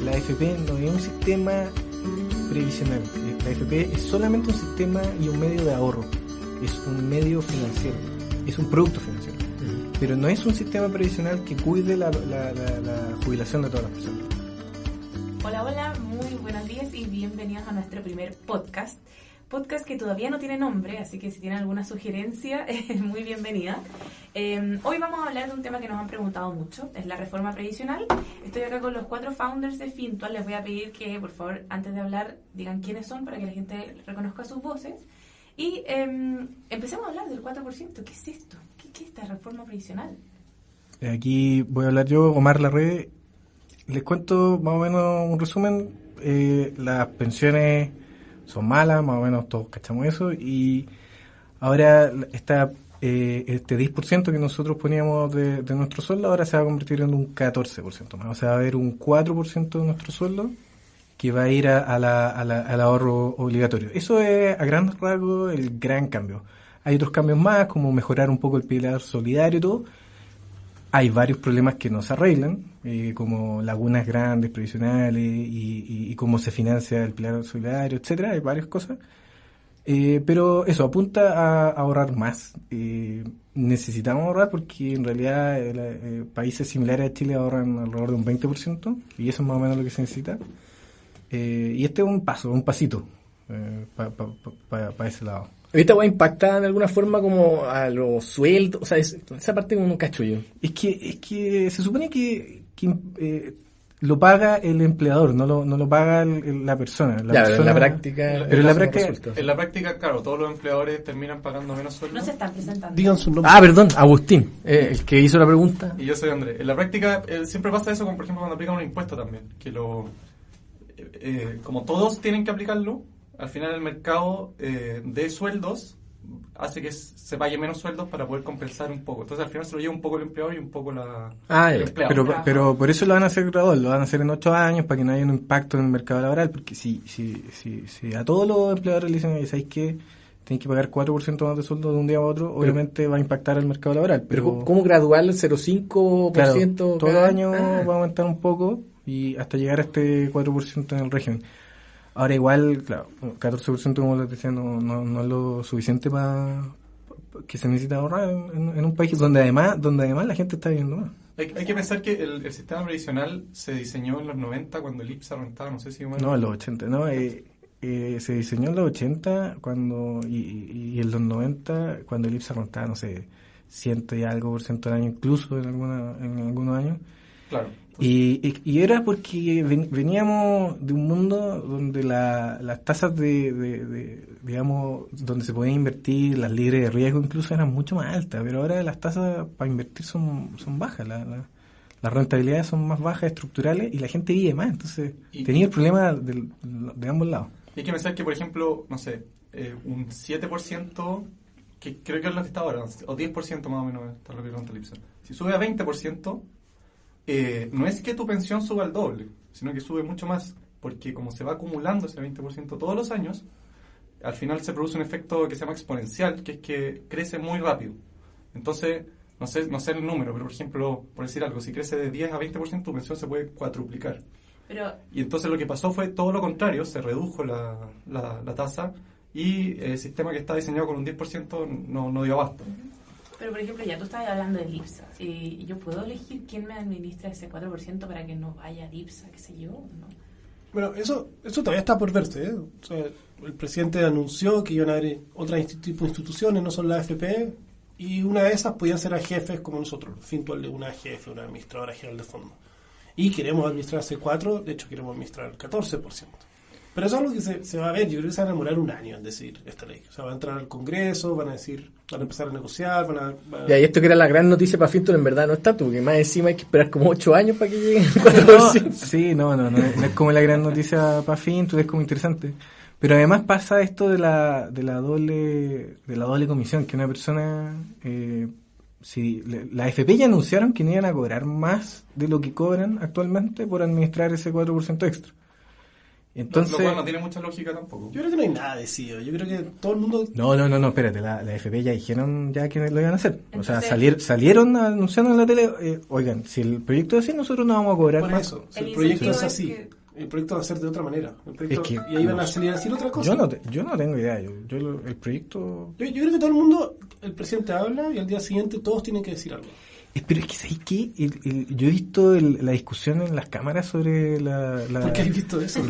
la AFP no es un sistema previsional. La AFP es solamente un sistema y un medio de ahorro. Es un medio financiero. Es un producto financiero. Pero no es un sistema previsional que cuide la jubilación de todas las personas. Hola, muy buenos días y bienvenidos a nuestro primer podcast. Podcast que todavía no tiene nombre, así que si tienen alguna sugerencia, es muy bienvenida. Hoy vamos a hablar de un tema que nos han preguntado mucho, es la reforma previsional. Estoy acá con los 4 founders de Fintual. Les voy a pedir que, por favor, antes de hablar, digan quiénes son para que la gente reconozca sus voces. Y empecemos a hablar del 4%. ¿Qué es esto? ¿Qué es esta reforma previsional? Aquí voy a hablar yo, Omar Larrede. Les cuento más o menos un resumen. Las pensiones son malas, más o menos todos cachamos eso, y ahora está este 10% que nosotros poníamos de nuestro sueldo, ahora se va a convertir en un 14% más. O sea, va a haber un 4% de nuestro sueldo que va a ir al ahorro obligatorio. Eso es, a grandes rasgos, el gran cambio. Hay otros cambios más, como mejorar un poco el pilar solidario y todo. Hay varios problemas que no se arreglan, como lagunas grandes, previsionales, y cómo se financia el pilar solidario, etcétera. Hay varias cosas. Pero eso, apunta a ahorrar más. Necesitamos ahorrar porque en realidad países similares a Chile ahorran alrededor de un 20%, y eso es más o menos lo que se necesita. Y este es un pasito para ese lado. ¿Esta va a impactar de alguna forma como a los sueldos? O sea, esa parte como un cacho yo. Es que se supone que lo paga el empleador, no lo paga la persona. Pero en la práctica... En la práctica, claro, todos los empleadores terminan pagando menos sueldo. No se están presentando. Digan su nombre. Perdón, Agustín, el que hizo la pregunta. Y yo soy Andrés. En la práctica siempre pasa eso, por ejemplo, cuando aplican un impuesto también, que como todos tienen que aplicarlo, al final el mercado de sueldos hace que se pague menos sueldos para poder compensar un poco. Entonces al final se lo lleva un poco el empleador y un poco el empleado. Pero por eso lo van a hacer gradual, lo van a hacer en 8 años para que no haya un impacto en el mercado laboral, porque si a todos los empleadores le dicen, ¿sabéis qué? Tenéis que pagar 4% más de sueldo de un día a otro, obviamente va a impactar el mercado laboral. Pero ¿cómo gradual? ¿0,5%? Claro, todos los años va a aumentar un poco y hasta llegar a este 4% en el régimen. Ahora igual, claro, 14% como les decía, no es lo suficiente para que se necesita ahorrar en un país donde además la gente está viviendo más. Hay que pensar que el sistema previsional se diseñó en los 90 cuando el IPSA rentaba, no sé si... No, en los 80, no, se diseñó en los 80 y en los 90 cuando el IPSA rentaba, no sé, 100 y algo por ciento al año, incluso en algunos años. Claro. Y era porque veníamos de un mundo donde las tasas digamos, donde se podía invertir, las libres de riesgo incluso eran mucho más altas, pero ahora las tasas para invertir son bajas, las rentabilidades son más bajas, estructurales, y la gente vive más, entonces tenía el problema de ambos lados. Y hay que pensar que, por ejemplo, no sé, un 7%, que creo que es lo que está ahora, o 10% más o menos, está lo que cuenta el IPSA. Si sube a 20%, no es que tu pensión suba al doble, sino que sube mucho más, porque como se va acumulando ese 20% todos los años, al final se produce un efecto que se llama exponencial, que es que crece muy rápido. Entonces, no sé el número, pero por ejemplo, por decir algo, si crece de 10 a 20%, tu pensión se puede cuadruplicar. Y entonces lo que pasó fue todo lo contrario, se redujo la tasa, y el sistema que está diseñado con un 10% no dio abasto. Pero, por ejemplo, ya tú estabas hablando del IPSA. ¿Y yo puedo elegir quién me administra ese 4% para que no vaya al IPSA, qué sé yo? ¿No? Bueno, eso todavía está por verse, ¿eh? O sea, el presidente anunció que iban a haber otras tipo de instituciones, no son la AFP, y una de esas podían ser a jefes como nosotros, Fintual de una jefe, una administradora general de fondo. Y queremos administrar ese 4%, de hecho queremos administrar el 14%. Pero eso es algo que se va a ver. Yo creo que se van a demorar un año en decir esta ley. O sea, va a entrar al Congreso, van a empezar a negociar, y esto que era la gran noticia para Fintual, en verdad no está, porque más encima hay que esperar como 8 años para que llegue. No es como la gran noticia para Fintual, es como interesante. Pero además pasa esto de la doble comisión, que una persona... la AFP ya anunciaron que no iban a cobrar más de lo que cobran actualmente por administrar ese 4% extra. Entonces, lo cual no tiene mucha lógica tampoco. Yo creo que no hay nada decidido. Yo creo que todo el mundo... No, espérate, la FP ya dijeron ya que lo iban a hacer. O sea, Entonces- salieron anunciando en la tele, oigan, si el proyecto es así, nosotros no vamos a cobrar Por más. eso, si El el proyecto incentivo es así, es que- el proyecto va a ser de otra manera. El proyecto- Es que- y ahí van a salir a decir otra cosa. Yo no tengo idea, el proyecto... Yo creo que todo el mundo, el presidente habla y al día siguiente todos tienen que decir algo. Pero es que, ¿sabes qué? Yo he visto la discusión en las cámaras sobre la... ¿Por qué has visto eso?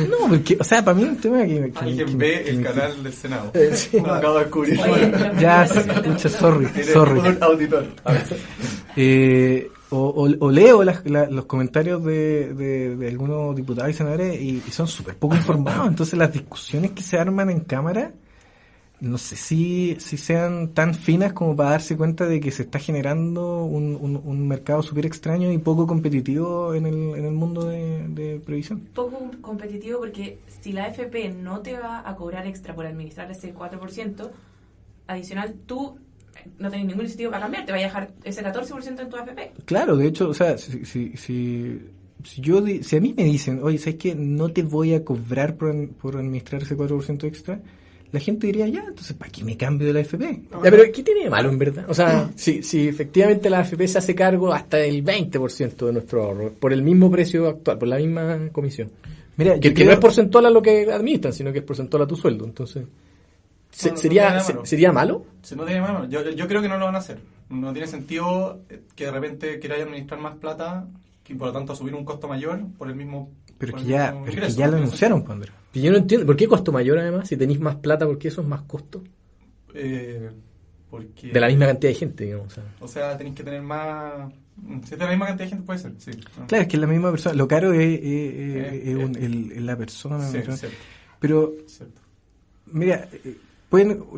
No, porque, o sea, para mí es un tema que Alguien ve el canal del Senado. Sí. Lo acabo de descubrir. Oye, pero- Ya, pucha, sorry. Eres un auditor. O leo los comentarios de algunos diputados y senadores y son súper poco informados. Entonces las discusiones que se arman en cámara, no sé si sean tan finas como para darse cuenta de que se está generando un mercado súper extraño y poco competitivo en el mundo de previsión. Poco competitivo porque si la AFP no te va a cobrar extra por administrar ese 4% adicional, tú no tenés ningún incentivo para cambiar, te va a dejar ese 14% en tu AFP. Claro, de hecho, o sea, si a mí me dicen, oye, ¿sabes qué? No te voy a cobrar por administrar ese 4% extra, la gente diría, ya, entonces, ¿para qué me cambio de la AFP? Ya, pero ¿qué tiene de malo en verdad? O sea, si efectivamente la AFP se hace cargo hasta el 20% de nuestro ahorro, por el mismo precio actual, por la misma comisión. Mira, Que yo no creo- es porcentual a lo que administran, sino que es porcentual a tu sueldo. Entonces, No ¿sería, tiene nada malo. ¿sería malo? Si no tiene malo, yo creo que no lo van a hacer. No tiene sentido que de repente queráis administrar más plata y por lo tanto subir un costo mayor por el mismo. Pero por es el que ya, mismo pero es ingreso. que ya lo No tiene anunciaron, pues, Andrés. Y yo no entiendo. ¿Por qué costo mayor además? Si tenéis más plata, ¿por qué eso es más costo? Porque. De la misma cantidad de gente, digamos. O sea, tenéis que tener más. Si es de la misma cantidad de gente, puede ser, sí. Claro, es que es la misma persona. Lo caro es la persona. Sí, ¿no? cierto, Pero, cierto. mira,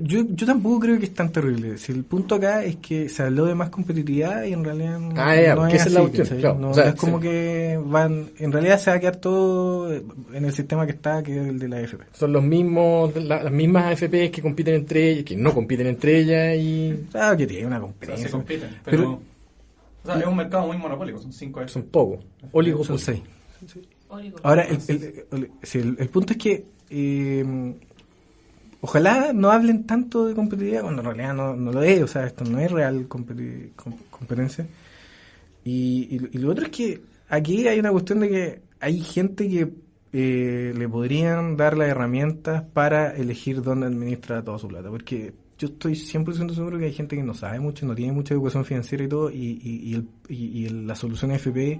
yo tampoco creo que es tan terrible. Si el punto acá es que se habló de más competitividad y en realidad no, Ya, no porque esa es la así, cuestión, ¿cachai? claro. No, O sea, no es como sí. que en realidad se va a quedar todo en el sistema que está, que es el de la AFP. Son los mismos, las mismas AFPs que compiten entre ellas, que no compiten entre ellas y Claro que tiene una O sea, competencia. se compiten. Pero- O sea, es un mercado muy monopólico, son 5 años. son pocos. Son Oligopoli. 6. Oligo. Ahora, el punto es que ojalá no hablen tanto de competitividad cuando en realidad no lo es, o sea, esto no es real competencia. Y lo otro es que aquí hay una cuestión de que hay gente que le podrían dar las herramientas para elegir dónde administra toda su plata, porque yo estoy 100% seguro que hay gente que no sabe mucho, no tiene mucha educación financiera y todo, y la solución FP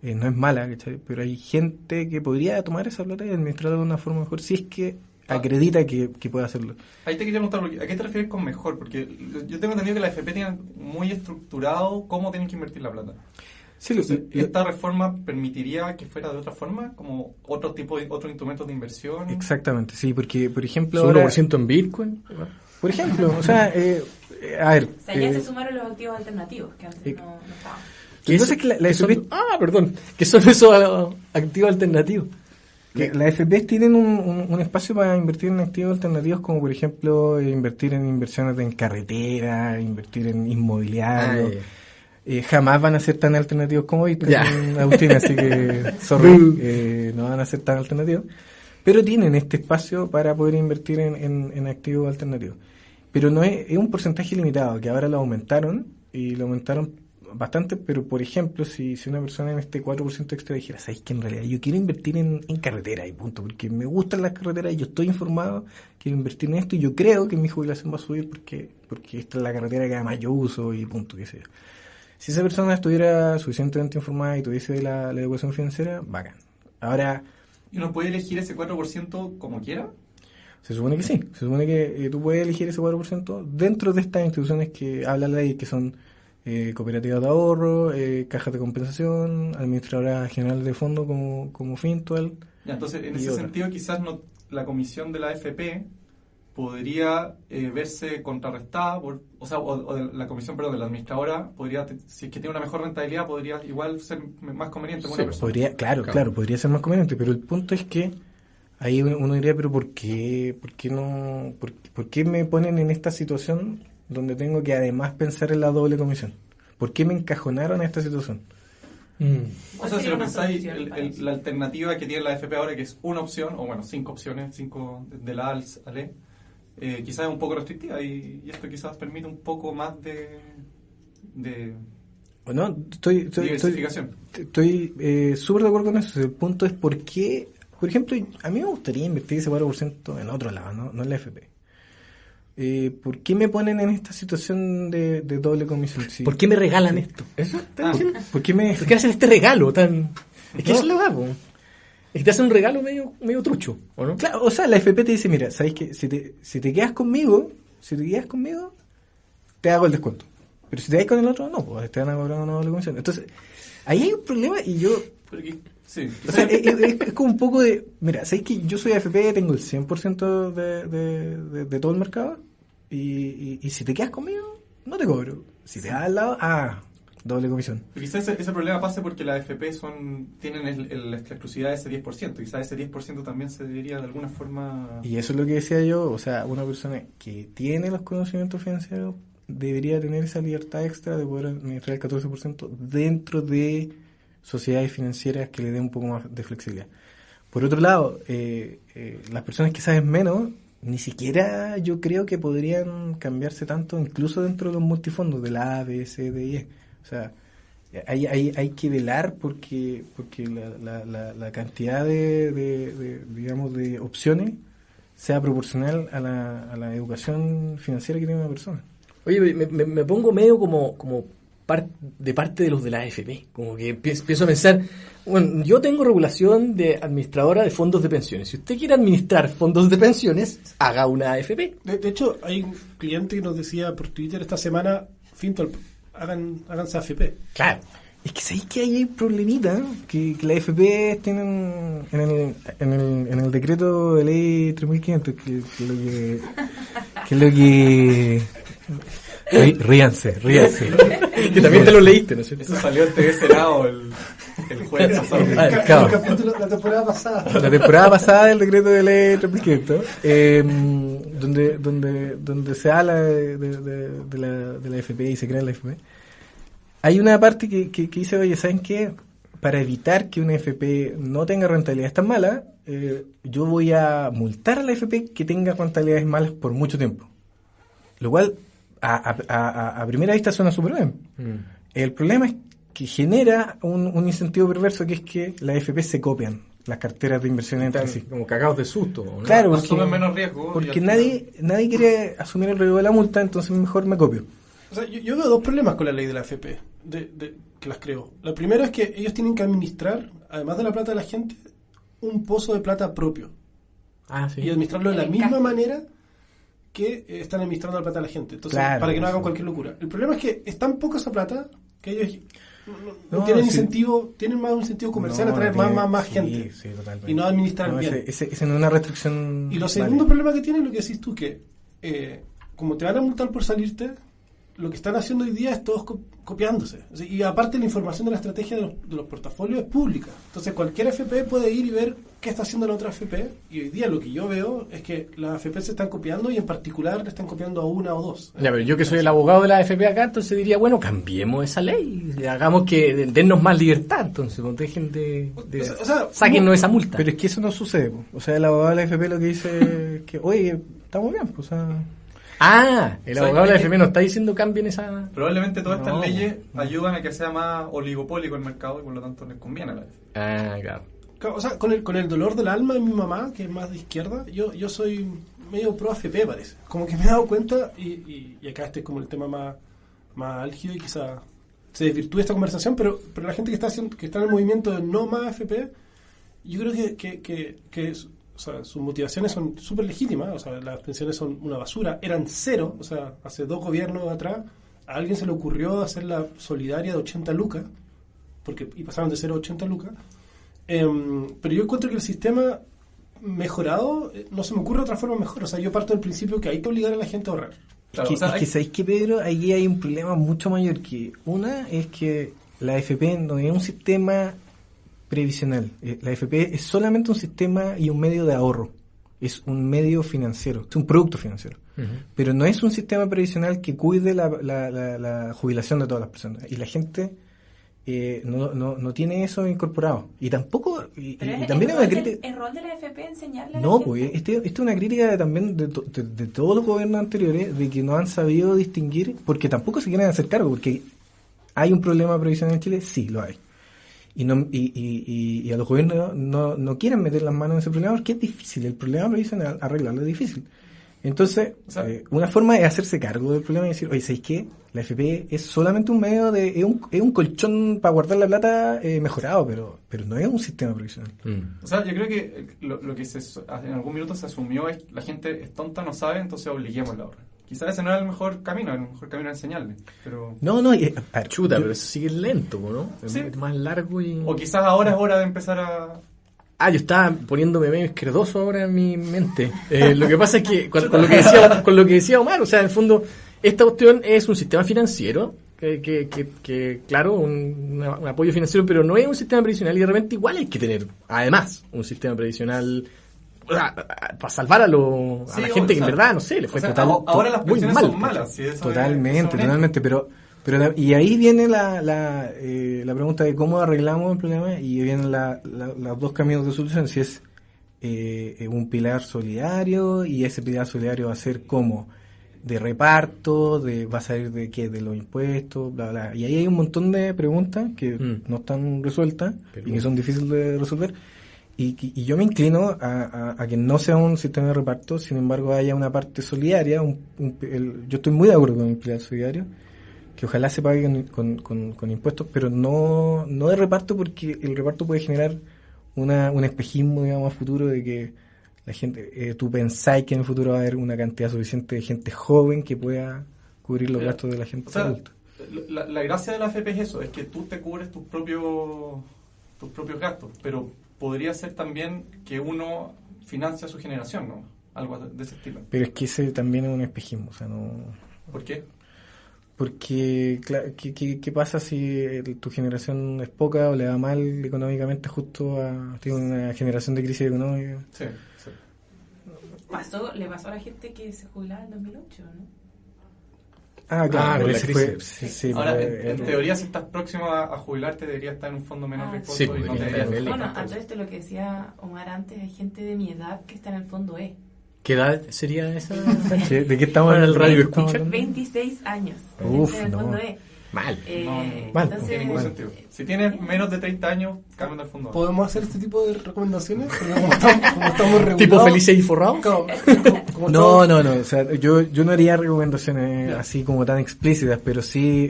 no es mala, ¿cachai? Pero hay gente que podría tomar esa plata y administrarla de una forma mejor si es que acredita que puede hacerlo. Ahí te quería preguntar, ¿a qué te refieres con mejor? Porque yo tengo entendido que la FP tiene muy estructurado cómo tienen que invertir la plata. Sí, Entonces, ¿esta reforma permitiría que fuera de otra forma? ¿Como otros instrumentos de inversión? exactamente, sí, porque, por ejemplo, Su ahora, 1% en Bitcoin. por ejemplo, o sea, a ver, O sea, ya se sumaron los activos alternativos que antes no estaban. ¿Qué entonces que la ¿Qué son- FP perdón. ¿Qué son esos activos alternativos? Las FPs tienen un espacio para invertir en activos alternativos, como por ejemplo invertir en inversiones en carretera, invertir en inmobiliario. Jamás van a ser tan alternativos como Bitcoin, Ya. Agustín, así que sorry, no van a ser tan alternativos. Pero tienen este espacio para poder invertir en activos alternativos. Pero no es un porcentaje limitado, que ahora lo aumentaron, y lo aumentaron bastante, pero por ejemplo, si una persona en este 4% extra dijera, ¿sabes que en realidad yo quiero invertir en carretera y punto? Porque me gustan las carreteras y yo estoy informado, quiero invertir en esto y yo creo que mi jubilación va a subir porque esta es la carretera que además yo uso y punto, qué sé yo. Si esa persona estuviera suficientemente informada y tuviese la educación financiera, bacán. Ahora, ¿Y uno puede elegir ese 4% como quiera? se supone que sí, se supone que tú puedes elegir ese 4% dentro de estas instituciones que habla la ley, que son cooperativas de ahorro, cajas de compensación, administradora general de fondo como Fintual. Ya, entonces, en Y ese otra. sentido, quizás la comisión de la AFP podría verse contrarrestada, o de la comisión, perdón, de la administradora, podría, si es que tiene una mejor rentabilidad, podría igual ser más conveniente para Sí, una persona. Podría, claro, podría ser más conveniente, pero el punto es que ahí uno diría, pero ¿por qué no, por qué me ponen en esta situación donde tengo que además pensar en la doble comisión? ¿Por qué me encajonaron a esta situación? O sea, si lo una pensáis, solución para eso? la alternativa que tiene la AFP ahora, que es una opción, o bueno, 5 opciones, 5 de la A al E, quizás es un poco restrictiva y esto quizás permite un poco más de Bueno, estoy diversificación. súper de acuerdo con eso. El punto es por qué, por ejemplo, a mí me gustaría invertir ese 4% en otro lado, no en la AFP. ¿Por qué me ponen en esta situación de doble comisión? Sí. ¿Por qué me regalan esto? ¿Eso? ¿Por qué me...? ¿Por qué hacen este regalo tan...? Es que eso es lo hago. Es que te hacen un regalo medio trucho, ¿o no? Claro, o sea, la FP te dice, mira, ¿sabes qué? Si te quedas conmigo, te hago el descuento. Pero si te vas con el otro, no, pues te van a cobrar una doble comisión. Entonces, ahí hay un problema y yo... Sí. O sea, es como un poco de... Mira, ¿sabes que yo soy AFP, tengo el 100% de todo el mercado? Y si te quedas conmigo, no te cobro. Si te vas al lado, doble comisión. Quizás ese problema pase porque las AFP tienen la exclusividad de ese 10%. Quizás ese 10% también se debería de alguna forma... Y eso es lo que decía yo. O sea, una persona que tiene los conocimientos financieros debería tener esa libertad extra de poder administrar el 14% dentro de sociedades financieras que le den un poco más de flexibilidad. Por otro lado, las personas que saben menos, ni siquiera yo creo que podrían cambiarse tanto, incluso dentro de los multifondos de la A, B, C, D y E. O sea, hay que velar porque la cantidad digamos, de opciones sea proporcional a la educación financiera que tiene una persona. Oye, me pongo medio como parte de los de la AFP. Como que empiezo a pensar, bueno, yo tengo regulación de administradora de fondos de pensiones. Si usted quiere administrar fondos de pensiones, haga una AFP. De hecho, hay un cliente que nos decía por Twitter esta semana, Fintol, háganse AFP. Claro. Es que sabéis que ahí hay problemita, que la AFP tienen en el decreto de ley 3500, que es lo que ríanse. Que también te lo leíste, ¿no es cierto? Eso salió en TV Senado el jueves pasado. La temporada pasada. La temporada pasada del decreto de ley 3500, donde se habla de la AFP y se crea la AFP. Hay una parte que dice, oye, ¿saben qué? Para evitar que una AFP no tenga rentabilidades tan malas, yo voy a multar a la AFP que tenga rentabilidades malas por mucho tiempo. Lo cual, a primera vista, suena súper bien. El problema es que genera un incentivo perverso, que es que las AFP se copian las carteras de inversión entre sí. Como cagados de susto, ¿no? Claro, Asumen menos riesgo. porque nadie quiere asumir el riesgo de la multa, entonces mejor me copio. O sea, yo veo dos problemas con la ley de la AFP, que las creo. Lo primero es que ellos tienen que administrar, además de la plata de la gente, un pozo de plata propio. Sí. Y administrarlo de la misma manera que están administrando la plata de la gente. Entonces, Claro, para que no hagan sí. cualquier locura. El problema es que es tan poca esa plata que ellos no No, tienen sí. incentivo, tienen más un incentivo comercial a traer más sí, gente. Sí, totalmente. Y no administrar No, bien. ese no es una restricción. Y lo segundo problema que tienen es lo que decís tú, que como te van a multar por salirte, lo que están haciendo hoy día es todos copiándose. O sea, y aparte la información de la estrategia de los portafolios es pública. Entonces cualquier AFP puede ir y ver qué está haciendo la otra AFP. Y hoy día lo que yo veo es que las AFP se están copiando y en particular le están copiando a una o dos. Ya, pero yo que soy el abogado de la AFP acá, entonces diría, bueno, cambiemos esa ley. Hagamos que dennos más libertad, entonces, no dejen de O sea, sáquennos esa multa. Pero es que eso no sucede, po. O sea, el abogado de la AFP lo que dice es que, oye, estamos bien, pues, o sea... El abogado de la AFP no está diciendo cambien esa... Probablemente todas estas No. leyes ayudan a que sea más oligopólico el mercado y por lo tanto les conviene a la AFP. Claro. O sea, con el dolor del alma de mi mamá, que es más de izquierda, yo soy medio pro AFP, parece. Como que me he dado cuenta, y acá este es como el tema más álgido y quizá se desvirtúe esta conversación, pero la gente que está en el movimiento de no más AFP, yo creo que o sea, sus motivaciones son súper legítimas. O sea, las pensiones son una basura, eran cero. O sea, hace 2 gobiernos atrás a alguien se le ocurrió hacer la solidaria de 80 lucas, y pasaron de 0 a 80 lucas. Pero yo encuentro que el sistema mejorado, no se me ocurre otra forma mejor. O sea, yo parto del principio que hay que obligar a la gente a ahorrar. Claro, es o sea, que ¿sabéis qué, Pedro? Ahí hay un problema mucho mayor. Que una es que la AFP no es un sistema previsional. La AFP es solamente un sistema y un medio de ahorro. Es un medio financiero, es un producto financiero. Uh-huh. Pero no es un sistema previsional que cuide la jubilación de todas las personas. Y la gente no tiene eso incorporado. Y tampoco, y Pero también es una crítica. ¿El rol de la AFP enseñarle a la No, gente? pues, esta es una crítica también de todos los gobiernos anteriores, de que no han sabido distinguir, porque tampoco se quieren hacer cargo, porque hay un problema previsional en Chile, sí, lo hay. Y a los gobiernos no quieren meter las manos en ese problema porque es difícil. El problema previsional, arreglarlo es difícil. Entonces, O sea, una forma es hacerse cargo del problema y decir, oye, ¿sabéis qué? La FP es solamente un medio es un colchón para guardar la plata mejorado, pero no es un sistema previsional. O sea, yo creo que lo que en algún minuto se asumió es la gente es tonta, no sabe, entonces obliguémosla ahora. Quizás ese no era el mejor camino era enseñarle. Pero... No, a ver, Chuta, yo- pero eso sigue lento, ¿no? Es Sí. más largo y... O quizás ahora es hora de empezar a... Yo estaba poniéndome medio izquierdoso ahora en mi mente. Lo que pasa es que con lo que decía Omar, o sea, en el fondo, esta cuestión es un sistema financiero, que claro, un apoyo financiero, pero no es un sistema previsional y de repente igual hay que tener, además, un sistema previsional para salvar a la Sí, gente que en o sea, verdad, no sé, le fue o sea, total, ahora las muy pensiones mal. son malas. Sí, eso es Totalmente, un totalmente, pero y ahí viene la pregunta de cómo arreglamos el problema y vienen los dos caminos de solución, si es un pilar solidario y ese pilar solidario va a ser como de reparto, va a salir de qué, de los impuestos, bla, bla. Y ahí hay un montón de preguntas que no están resueltas Pero y que son difíciles de resolver. Y yo me inclino a que no sea un sistema de reparto, sin embargo haya una parte solidaria. Yo estoy muy de acuerdo con el pilar solidario, que ojalá se pague con impuestos, pero no de reparto, porque el reparto puede generar un espejismo, digamos, a futuro de que la gente, tú pensáis que en el futuro va a haber una cantidad suficiente de gente joven que pueda cubrir los gastos de la gente O sea, adulta. la gracia de la AFP es eso, es que tú te cubres tus propios gastos, pero podría ser también que uno financia su generación, ¿no? Algo de ese estilo. Pero es que ese también es un espejismo, o sea, no... ¿Por qué? Porque, ¿qué pasa si tu generación es poca o le va mal económicamente justo tiene una generación de crisis económica? Sí. Le pasó a la gente que se jubilaba en 2008, ¿no? Ah, claro, con la ese crisis. fue... Sí, Ahora, fue- en teoría, si estás próximo a jubilarte, debería estar en un fondo menos riesgoso sí, y no podría deberías estar en estar el- Bueno, a tanto. todo esto lo que decía Omar antes, hay gente de mi edad que está en el fondo E. ¿Qué edad sería esa? ¿De qué estamos Para el hablando? radio Estamos escucha. hablando? 26 años. Uf, en el no. fondo E. Mal. No, Mal. no tiene ningún sentido. Si tienes menos de 30 años, cambia al fondo. ¿Podemos hacer este tipo de recomendaciones? Porque como estamos regulados... ¿Tipo felices y forrados? Como No, o sea, yo no haría recomendaciones así como tan explícitas, pero sí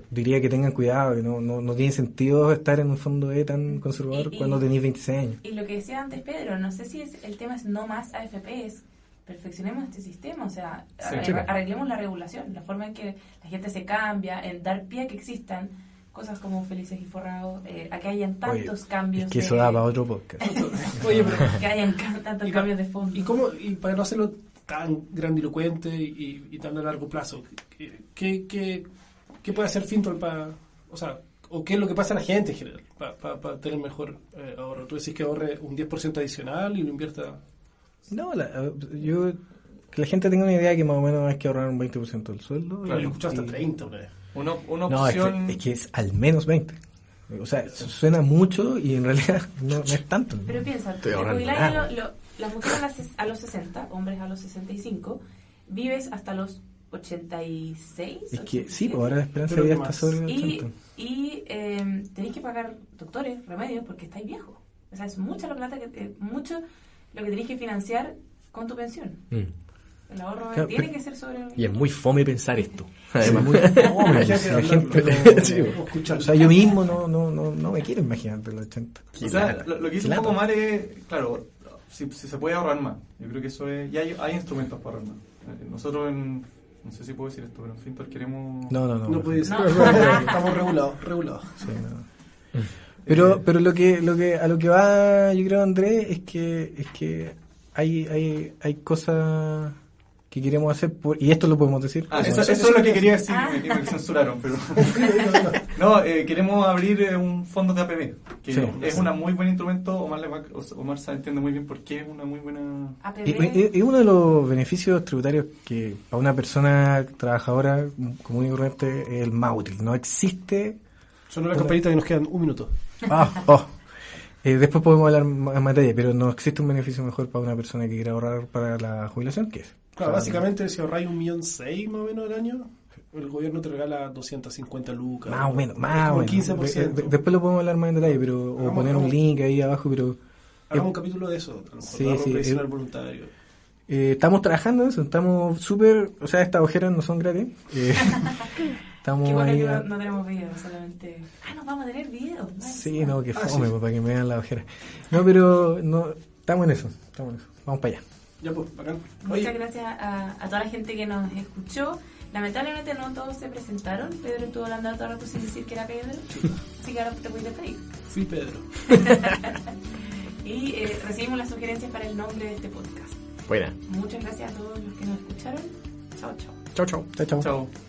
diría que tengan cuidado, que no tiene sentido estar en un fondo tan conservador cuando tenéis 26 años. Y lo que decía antes Pedro, no sé si el tema es no más AFP, es perfeccionemos este sistema, o sea, Sí. arreglemos la regulación, la forma en que la gente se cambia, en dar pie a que existan cosas como felices y forrados, a que hayan tantos cambios. Es que eso da para otro podcast. Oye, pero... que hayan tantos cambios de fondo. Y para no hacerlo tan grandilocuente y tan a largo plazo, ¿qué puede hacer Fintual para... O sea, o qué es lo que pasa a la gente en general para tener mejor ahorro? Tú decís que ahorre un 10% adicional y lo invierta... No, que la gente tenga una idea que más o menos hay que ahorrar un 20% del sueldo. Claro, yo escuché hasta 30 una vez. Una No, opción... es que es al menos 20. O sea, eso suena mucho y en realidad no es tanto. Pero piensa, Estoy te ahorrando jubilás nada. las mujeres a los 60, hombres a los 65, vives hasta los 86. Es que 87. sí, pues ahora la esperanza Creo de que vida está más. sobre los Y 80. tenéis que pagar doctores, remedios, porque estáis viejos. O sea, es mucha la plata, mucho lo que tenéis que financiar con tu pensión. El ahorro Claro, tiene pero- que ser sobre... Y es muy fome pensar esto. Sí, Además, muy fome, Ya si que la gente hablarlo, Sí, o escucharlo. o sea, yo mismo no me quiero imaginar de los 80. O sea, lo que dice un Qué poco lata. mal es, claro, si se puede ahorrar más. Yo creo que eso es... Y hay instrumentos para ahorrar más. Nosotros no sé si puedo decir esto, pero en Fintual queremos... No puede ser. No. Estamos regulados. Sí, no. Pero a lo que va, yo creo, Andrés, es que hay cosas que queremos hacer y esto lo podemos decir. Eso es lo que quería decir y me censuraron, pero... No, queremos abrir un fondo de APB, que Sí. es un muy buen instrumento. Omar se entiende muy bien por qué es una muy buena... APB, Es uno de los beneficios tributarios que a una persona trabajadora común y corriente es el más útil. No existe Sonó la campanita que nos quedan 1 minuto. Después podemos hablar en materia, pero no existe un beneficio mejor para una persona que quiera ahorrar para la jubilación, ¿qué es? Claro, básicamente si ahorráis 1,6 millones más o menos al año, el gobierno te regala 250 lucas. Más o menos, como más o menos. 15%. Después lo podemos hablar más en detalle, pero o poner un link ahí abajo, pero... Hagamos un capítulo de eso, a lo mejor, Sí, ahorro sí, previsional voluntario. estamos trabajando en eso, estamos súper... O sea, estas ojeras no son gratis. Estamos Qué bueno ahí... que no tenemos videos, solamente... nos vamos a tener videos. Sí, no, que fome, sí. pues, para que me vean la ojera. No, pero no, estamos en eso. Vamos para allá. Ya pues, bacán. Muchas gracias a toda la gente que nos escuchó. Lamentablemente no todos se presentaron. Pedro estuvo hablando todo el rato sin decir que era Pedro. Así que ahora te puedes despedir. Fui Pedro. Y recibimos las sugerencias para el nombre de este podcast. Buena. Muchas gracias a todos los que nos escucharon. Chao, chao. Chao, chao. Chao, chao. Chao.